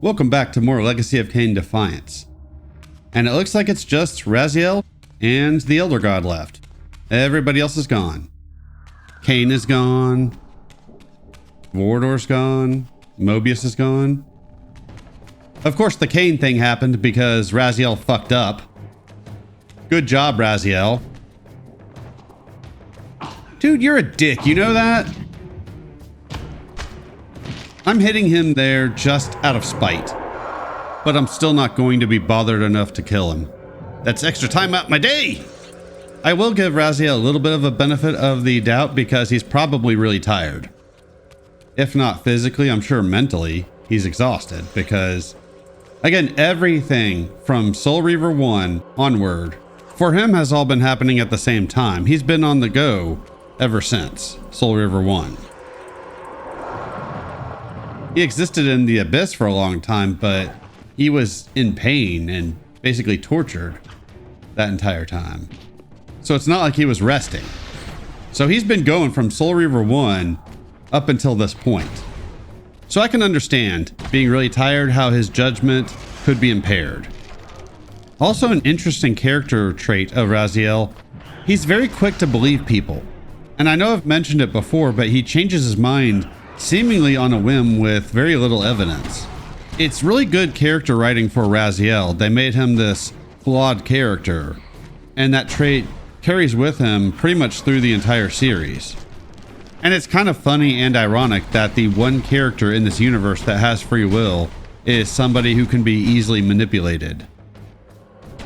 Welcome back to more Legacy of Kain Defiance. And it looks like it's just Raziel and the Elder God left. Everybody else is gone. Kain is gone. Vordor's gone. Mobius is gone. Of course, the Kain thing happened because Raziel fucked up. Good job, Raziel. Dude, you're a dick, you know that? I'm hitting him there just out of spite. But I'm still not going to be bothered enough to kill him. That's extra time out my day! I will give Raziel a little bit of a benefit of the doubt because he's probably really tired. If not physically, I'm sure mentally he's exhausted because, again, everything from Soul Reaver 1 onward for him has all been happening at the same time. He's been on the go ever since Soul Reaver 1. He existed in the abyss for a long time, but he was in pain and basically tortured that entire time. So it's not like he was resting. So he's been going from Soul Reaver 1 up until this point. So I can understand being really tired, how his judgment could be impaired. Also, an interesting character trait of Raziel, he's very quick to believe people. And I know I've mentioned it before, but he changes his mind seemingly on a whim with very little evidence. It's really good character writing for Raziel. They made him this flawed character, and that trait carries with him pretty much through the entire series. And it's kind of funny and ironic that the one character in this universe that has free will is somebody who can be easily manipulated.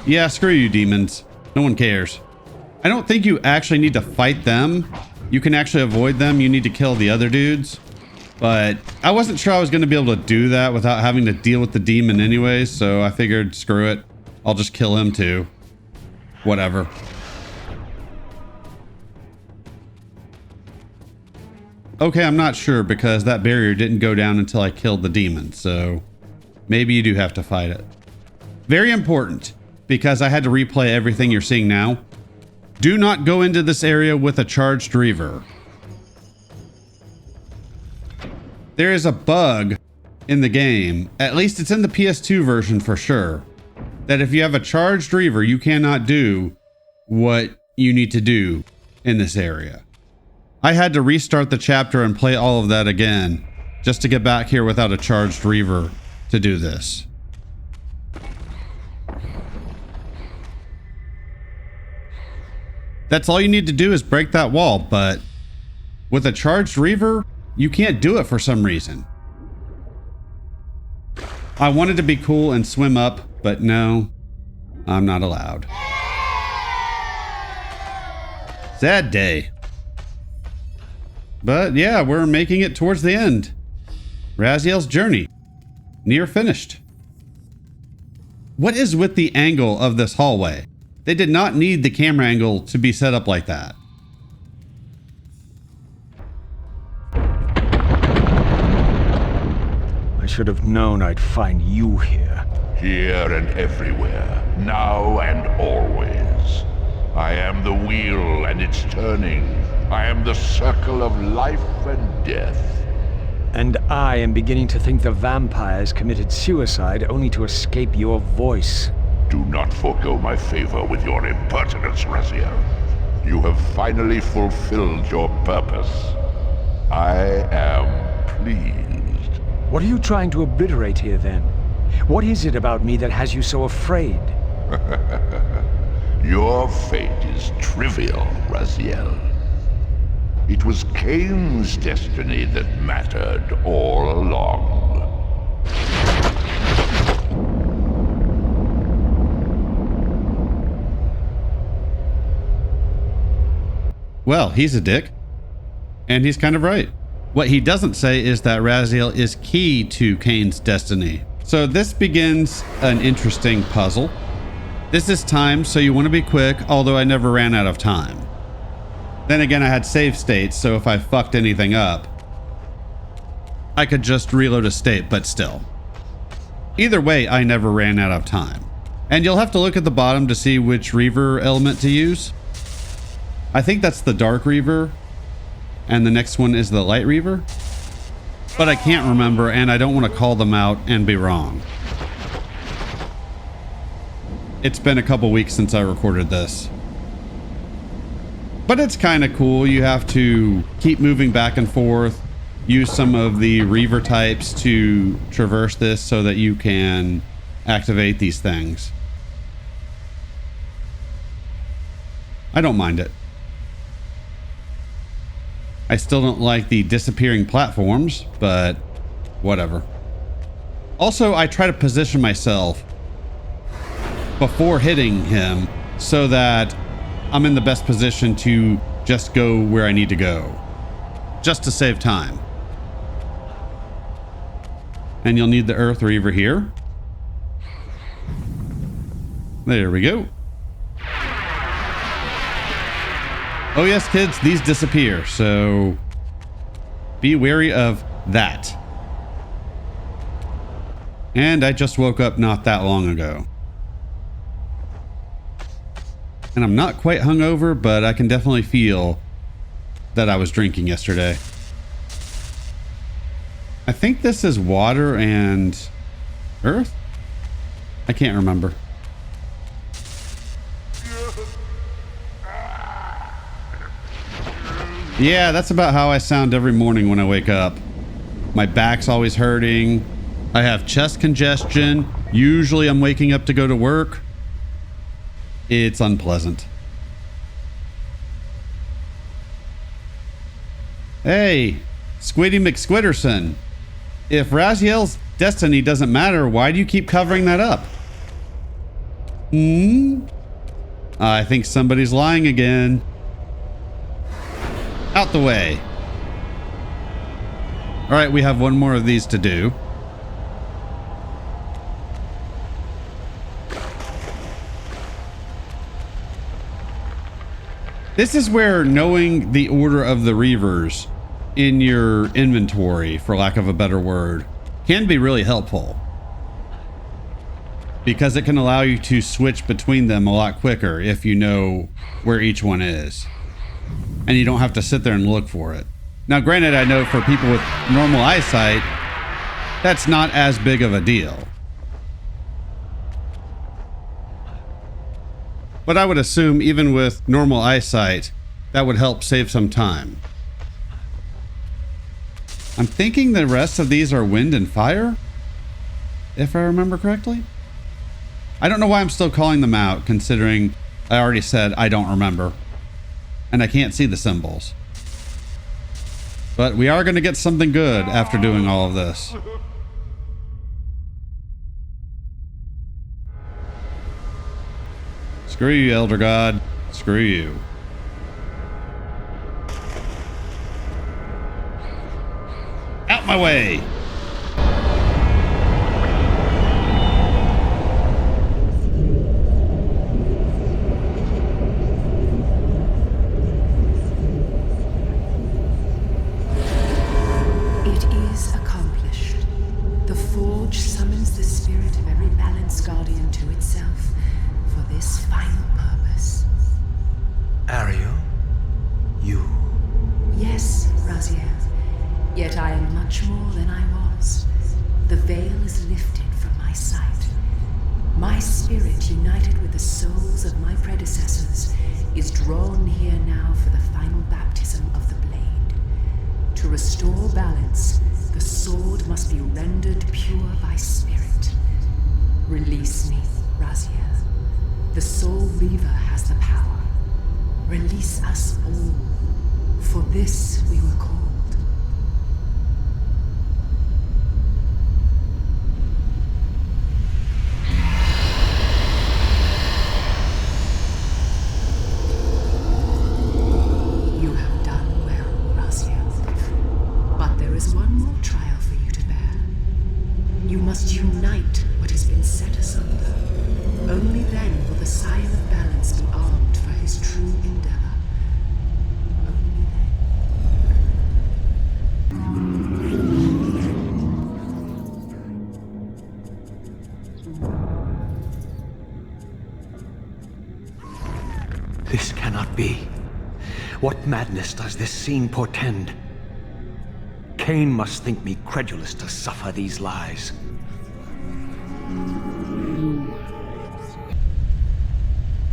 Yeah, screw you, demons. No one cares. I don't think you actually need to fight them. You can actually avoid them. You need to kill the other dudes. But I wasn't sure I was going to be able to do that without having to deal with the demon anyways, so I figured, screw it. I'll just kill him too. Whatever. Okay, I'm not sure because that barrier didn't go down until I killed the demon, so maybe you do have to fight it. Very important, because I had to replay everything you're seeing now. Do not go into this area with a charged Reaver. There is a bug in the game, at least it's in the PS2 version for sure, that if you have a charged Reaver, you cannot do what you need to do in this area. I had to restart the chapter and play all of that again, just to get back here without a charged Reaver to do this. That's all you need to do is break that wall, but with a charged Reaver, you can't do it for some reason. I wanted to be cool and swim up, but no, I'm not allowed. Sad day. But yeah, we're making it towards the end. Raziel's journey, near finished. What is with the angle of this hallway? They did not need the camera angle to be set up like that. I should have known I'd find you here. Here and everywhere, now and always. I am the wheel and its turning. I am the circle of life and death. And I am beginning to think the vampires committed suicide only to escape your voice. Do not forego my favor with your impertinence, Raziel. You have finally fulfilled your purpose. I am pleased. What are you trying to obliterate here, then? What is it about me that has you so afraid? Your fate is trivial, Raziel. It was Kain's destiny that mattered all along. Well, he's a dick. And he's kind of right. What he doesn't say is that Raziel is key to Kain's destiny. So this begins an interesting puzzle. This is timed, so you want to be quick, although I never ran out of time. Then again, I had save states, so if I fucked anything up, I could just reload a state, but still. Either way, I never ran out of time. And you'll have to look at the bottom to see which Reaver element to use. I think that's the Dark Reaver, and the next one is the Light Reaver. but I can't remember, and I don't want to call them out and be wrong. It's been a couple weeks since I recorded this. But it's kind of cool. You have to keep moving back and forth, use some of the Reaver types to traverse this so that you can activate these things. I don't mind it. I still don't like the disappearing platforms, but whatever. Also, I try to position myself before hitting him so that I'm in the best position to just go where I need to go, just to save time. And you'll need the Earth Reaver here. There we go. Oh yes, kids, these disappear, so be wary of that. And I just woke up not that long ago. And I'm not quite hungover, but I can definitely feel that I was drinking yesterday. I think this is water and earth? I can't remember. Yeah, that's about how I sound every morning when I wake up. My back's always hurting. I have chest congestion. Usually I'm waking up to go to work. It's unpleasant. Hey, Squiddy McSquitterson. If Raziel's destiny doesn't matter, why do you keep covering that up? I think somebody's lying again. Out the way. All right, we have one more of these to do. This is where knowing the order of the Reavers in your inventory, for lack of a better word, can be really helpful. Because it can allow you to switch between them a lot quicker if you know where each one is. And you don't have to sit there and look for it. Now, granted, I know for people with normal eyesight, that's not as big of a deal. But I would assume even with normal eyesight, that would help save some time. I'm thinking the rest of these are wind and fire, if I remember correctly. I don't know why I'm still calling them out, considering I already said I don't remember. And I can't see the symbols. But we are going to get something good after doing all of this. Screw you, Elder God. Screw you. Out my way! It is accomplished. The Forge summons the spirit of every balanced guardian to itself for this final purpose. Ariel? You? Yes, Raziel. Yet I am much more than I was. The veil is lifted from my sight. My spirit, united with the souls of my predecessors, is drawn here now for the final baptism of the blade. To restore balance, the sword must be rendered pure by spirit. Release me, Raziel. The Soul Reaver has the power. Release us all. For this we were called. You have done well, Raziel. But there is one more trial for you to bear. You must unite what has been set asunder. Only then will the Scion of Balance be armed for his true endeavor. Only then. This cannot be. What madness does this scene portend? Kain must think me credulous to suffer these lies.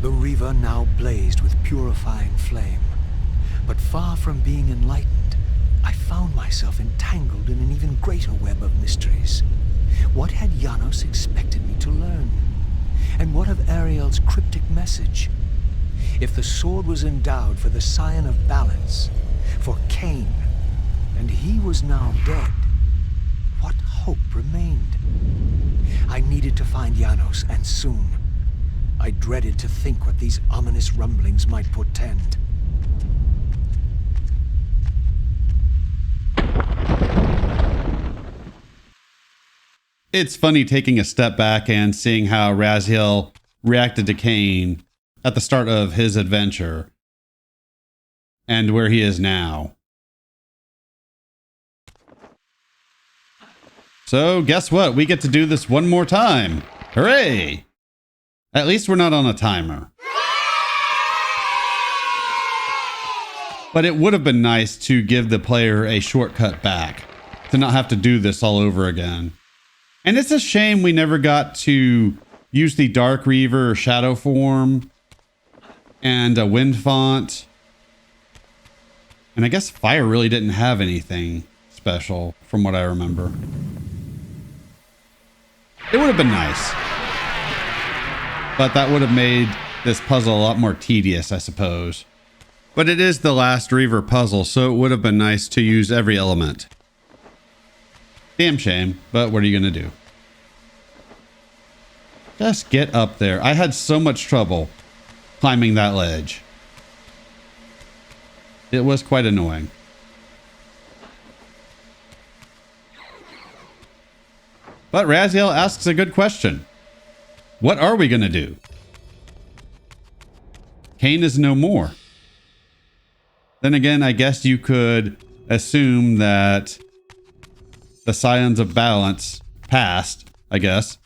The Reaver now blazed with purifying flame, but far from being enlightened, I found myself entangled in an even greater web of mysteries. What had Janos expected me to learn? And what of Ariel's cryptic message? If the sword was endowed for the Scion of Balance, for Kain, and he was now dead, what hope remained? I needed to find Janos, and soon. I dreaded to think what these ominous rumblings might portend. It's funny taking a step back and seeing how Raziel reacted to Kain at the start of his adventure and where he is now. So guess what? We get to do this one more time. Hooray! At least we're not on a timer. But it would have been nice to give the player a shortcut back, to not have to do this all over again. And it's a shame we never got to use the Dark Reaver or Shadow form and a Wind font. And I guess Fire really didn't have anything special from what I remember. It would have been nice. But that would have made this puzzle a lot more tedious, I suppose. But it is the last Reaver puzzle, so it would have been nice to use every element. Damn shame, but what are you going to do? Just get up there. I had so much trouble climbing that ledge. It was quite annoying. But Raziel asks a good question. What are we going to do? Kain is no more. Then again, I guess you could assume that the Scions of Balance past, I guess,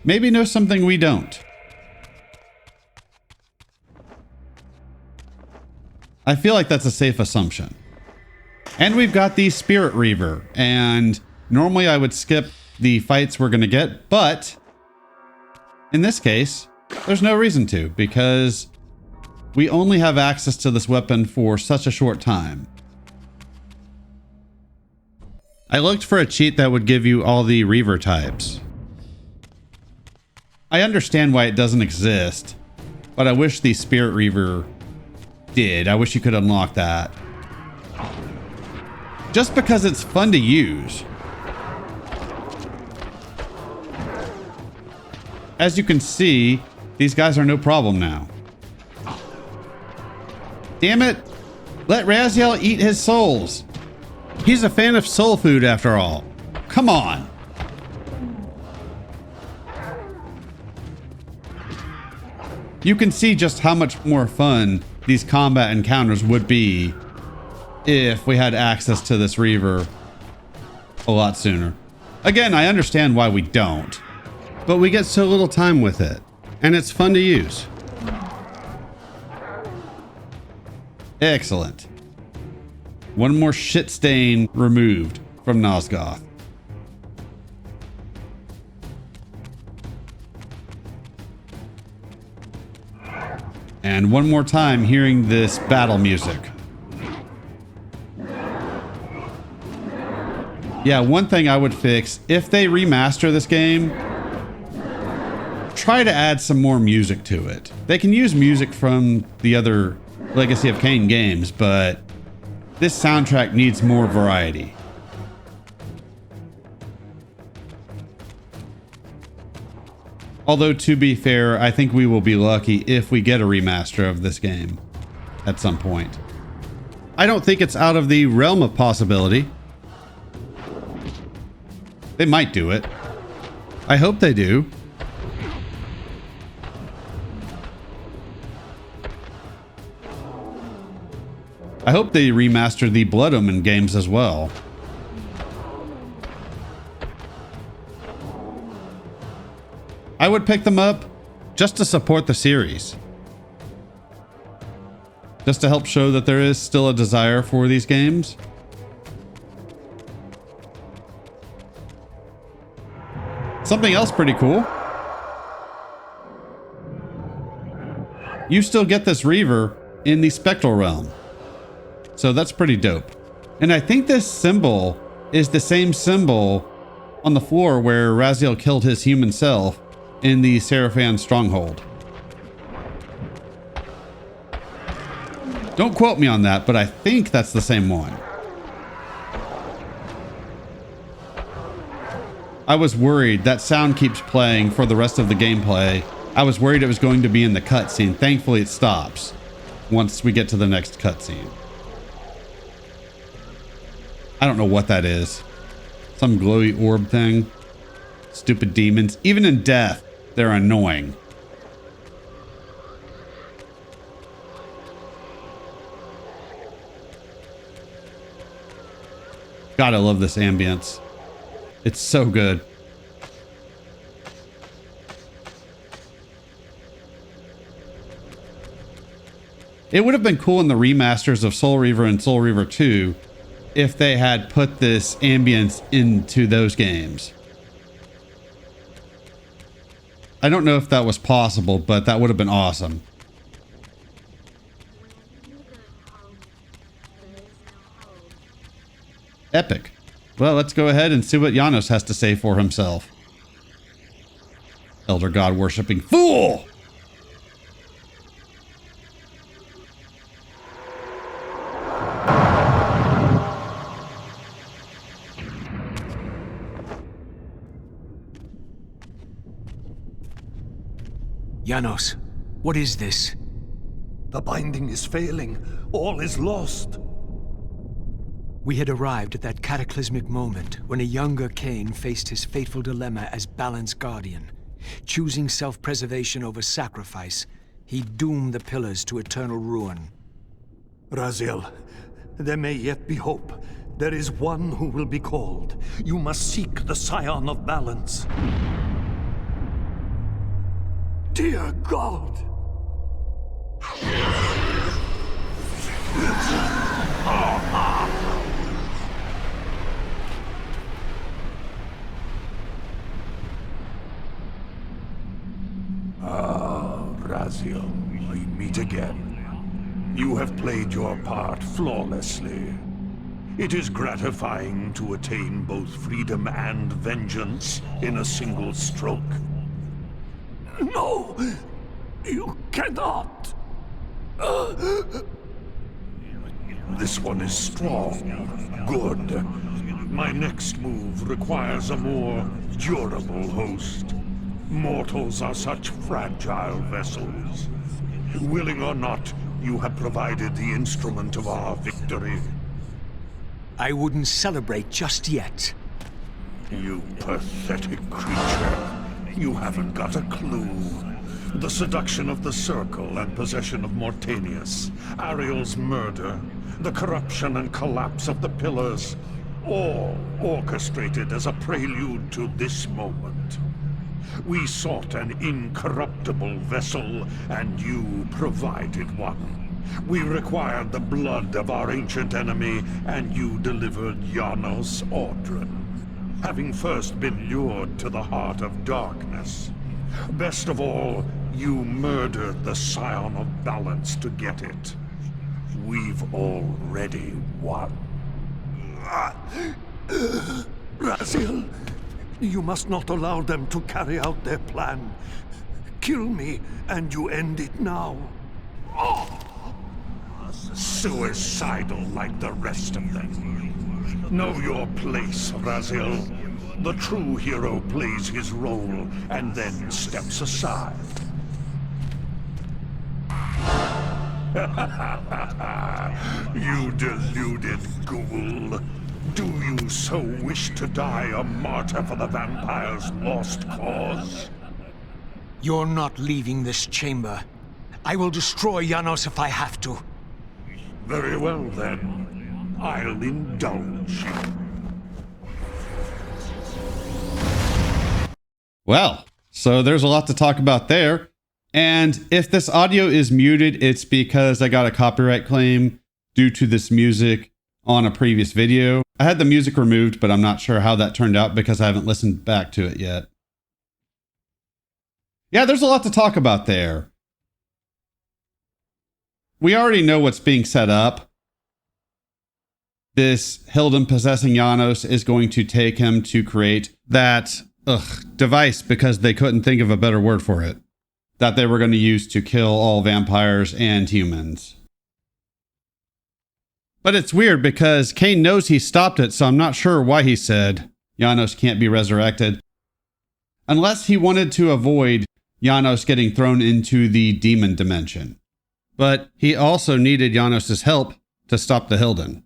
maybe know something we don't. I feel like that's a safe assumption. And we've got the Spirit Reaver, and normally I would skip the fights we're going to get, but in this case, there's no reason to, because we only have access to this weapon for such a short time. I looked for a cheat that would give you all the Reaver types. I understand why it doesn't exist, but I wish the Spirit Reaver did. I wish you could unlock that. Just because it's fun to use. As you can see, these guys are no problem now. Damn it! Let Raziel eat his souls. He's a fan of soul food after all. Come on! You can see just how much more fun these combat encounters would be if we had access to this Reaver a lot sooner. Again, I understand why we don't. But we get so little time with it, and it's fun to use. Excellent. One more shit stain removed from Nosgoth. And one more time hearing this battle music. Yeah, one thing I would fix, if they remaster this game, try to add some more music to it. They can use music from the other Legacy of Kain games, but this soundtrack needs more variety. Although, to be fair, I think we will be lucky if we get a remaster of this game at some point. I don't think it's out of the realm of possibility. They might do it. I hope they do. I hope they remaster the Blood Omen games as well. I would pick them up just to support the series. Just to help show that there is still a desire for these games. Something else pretty cool. You still get this Reaver in the Spectral Realm. So that's pretty dope. And I think this symbol is the same symbol on the floor where Raziel killed his human self in the Seraphan Stronghold. Don't quote me on that, but I think that's the same one. I was worried. That sound keeps playing for the rest of the gameplay. I was worried it was going to be in the cutscene. Thankfully, it stops once we get to the next cutscene. I don't know what that is. Some glowy orb thing. Stupid demons. Even in death, they're annoying. God, I love this ambience. It's so good. It would have been cool in the remasters of Soul Reaver and Soul Reaver 2 if they had put this ambience into those games. I don't know if that was possible, but that would have been awesome. Epic. Well, let's go ahead and see what Janos has to say for himself. Elder God worshipping fool! Janos, what is this? The binding is failing. All is lost. We had arrived at that cataclysmic moment when a younger Kain faced his fateful dilemma as Balance Guardian. Choosing self-preservation over sacrifice, he doomed the pillars to eternal ruin. Raziel, there may yet be hope. There is one who will be called. You must seek the Scion of Balance. Dear God! Raziel, we meet again. You have played your part flawlessly. It is gratifying to attain both freedom and vengeance in a single stroke. No! You cannot! This one is strong. Good. My next move requires a more durable host. Mortals are such fragile vessels. Willing or not, you have provided the instrument of our victory. I wouldn't celebrate just yet. You pathetic creature. You haven't got a clue. The seduction of the Circle and possession of Mortanius, Ariel's murder, the corruption and collapse of the Pillars, all orchestrated as a prelude to this moment. We sought an incorruptible vessel, and you provided one. We required the blood of our ancient enemy, and you delivered Janos Audron, having first been lured to the heart of darkness. Best of all, you murdered the Scion of Balance to get it. We've already won. Raziel, you must not allow them to carry out their plan. Kill me, and you end it now. Suicidal like the rest of them. Know your place, Raziel. The true hero plays his role and then steps aside. You deluded ghoul. Do you so wish to die a martyr for the vampire's lost cause? You're not leaving this chamber. I will destroy Janos if I have to. Very well then. I'll indulge you. Well, so there's a lot to talk about there. And if this audio is muted, it's because I got a copyright claim due to this music on a previous video. I had the music removed, but I'm not sure how that turned out because I haven't listened back to it yet. Yeah, there's a lot to talk about there. We already know what's being set up. This Hilden possessing Janos is going to take him to create that device, because they couldn't think of a better word for it, that they were going to use to kill all vampires and humans. But it's weird because Kain knows he stopped it, so I'm not sure why he said Janos can't be resurrected. Unless he wanted to avoid Janos getting thrown into the demon dimension. But he also needed Janos' help to stop the Hilden.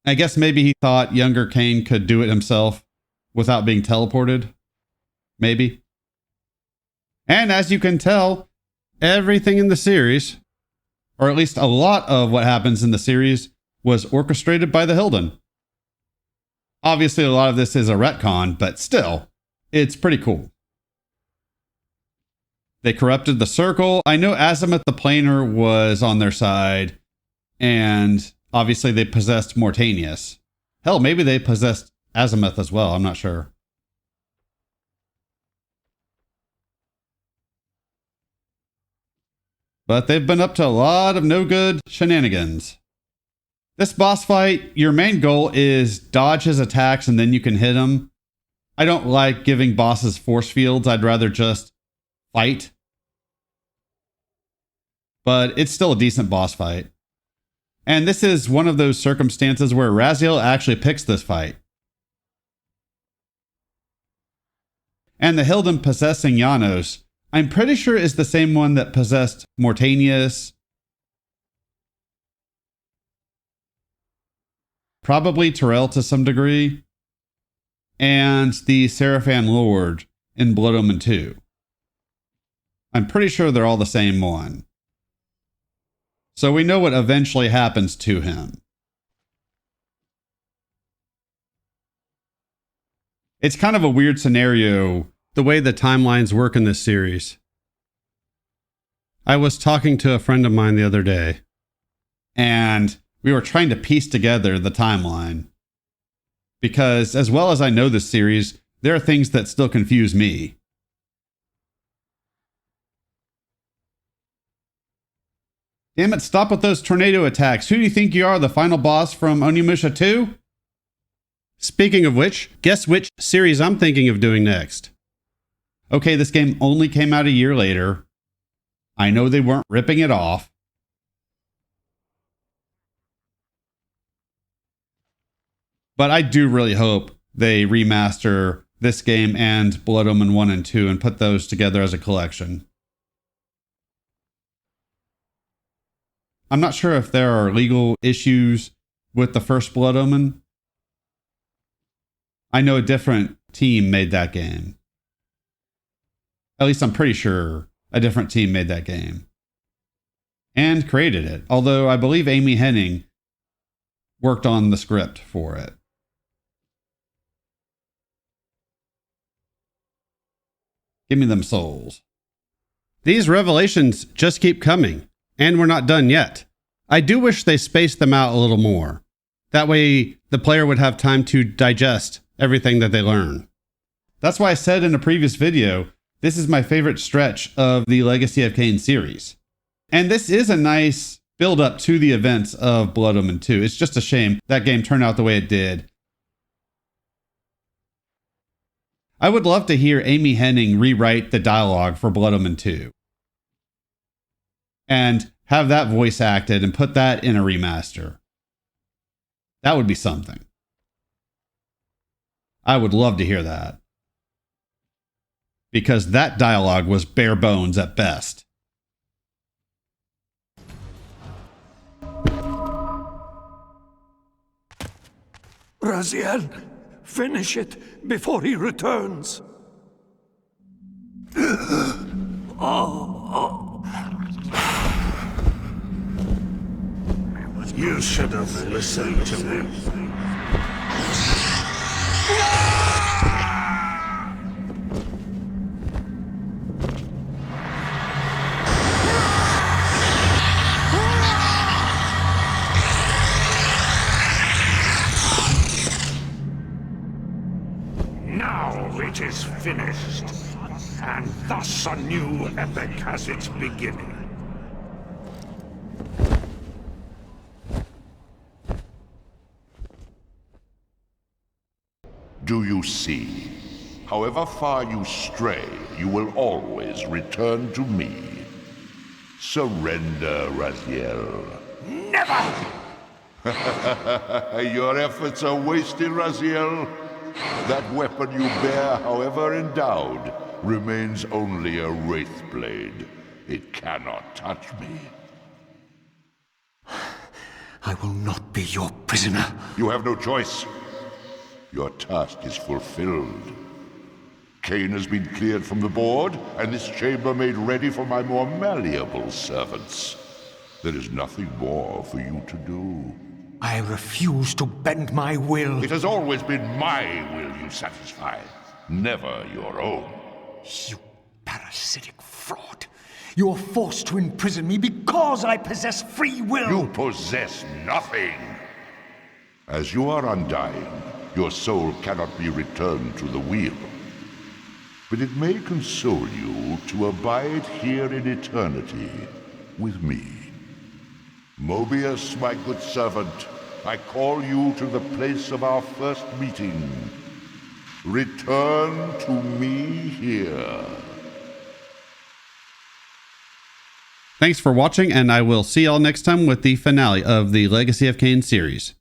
I guess maybe he thought younger Kain could do it himself without being teleported. Maybe. And as you can tell, everything in the series, or at least a lot of what happens in the series, was orchestrated by the Hilden. Obviously, a lot of this is a retcon, but still, it's pretty cool. They corrupted the Circle. I know Azimuth the Planer was on their side, and obviously they possessed Mortanius. Hell, maybe they possessed Azimuth as well, I'm not sure. But they've been up to a lot of no good shenanigans. This boss fight, your main goal is dodge his attacks and then you can hit him. I don't like giving bosses force fields. I'd rather just fight. But it's still a decent boss fight. And this is one of those circumstances where Raziel actually picks this fight. And the Hilden possessing Janos, I'm pretty sure is the same one that possessed Mortanius. Probably Terrell to some degree. And the Seraphan Lord in Blood Omen 2. I'm pretty sure they're all the same one. So we know what eventually happens to him. It's kind of a weird scenario, the way the timelines work in this series. I was talking to a friend of mine the other day, and we were trying to piece together the timeline. Because as well as I know this series, there are things that still confuse me. Damn it, stop with those tornado attacks. Who do you think you are, the final boss from Onimusha 2? Speaking of which, guess which series I'm thinking of doing next. Okay, this game only came out a year later. I know they weren't ripping it off. But I do really hope they remaster this game and Blood Omen 1 and 2 and put those together as a collection. I'm not sure if there are legal issues with the first Blood Omen. I know a different team made that game. At least I'm pretty sure a different team made that game. And created it. Although I believe Amy Hennig worked on the script for it. Give me them souls. These revelations just keep coming. And we're not done yet. I do wish they spaced them out a little more. That way, the player would have time to digest everything that they learn. That's why I said in a previous video, this is my favorite stretch of the Legacy of Kain series. And this is a nice build-up to the events of Blood Omen 2. It's just a shame that game turned out the way it did. I would love to hear Amy Hennig rewrite the dialogue for Blood Omen 2. And have that voice acted and put that in a remaster. That would be something. I would love to hear that. Because that dialogue was bare bones at best. Raziel, finish it before he returns. You should have listened to me. Now it is finished, and thus a new epic has its beginning. Do you see? However far you stray, you will always return to me. Surrender, Raziel. Never! Your efforts are wasted, Raziel. That weapon you bear, however endowed, remains only a wraith blade. It cannot touch me. I will not be your prisoner. You have no choice. Your task is fulfilled. Kain has been cleared from the board, and this chamber made ready for my more malleable servants. There is nothing more for you to do. I refuse to bend my will. It has always been my will you satisfy, never your own. You parasitic fraud. You are forced to imprison me because I possess free will. You possess nothing. As you are undying, your soul cannot be returned to the wheel. But it may console you to abide here in eternity with me. Mobius, my good servant, I call you to the place of our first meeting. Return to me here. Thanks for watching, and I will see y'all next time with the finale of the Legacy of Kain series.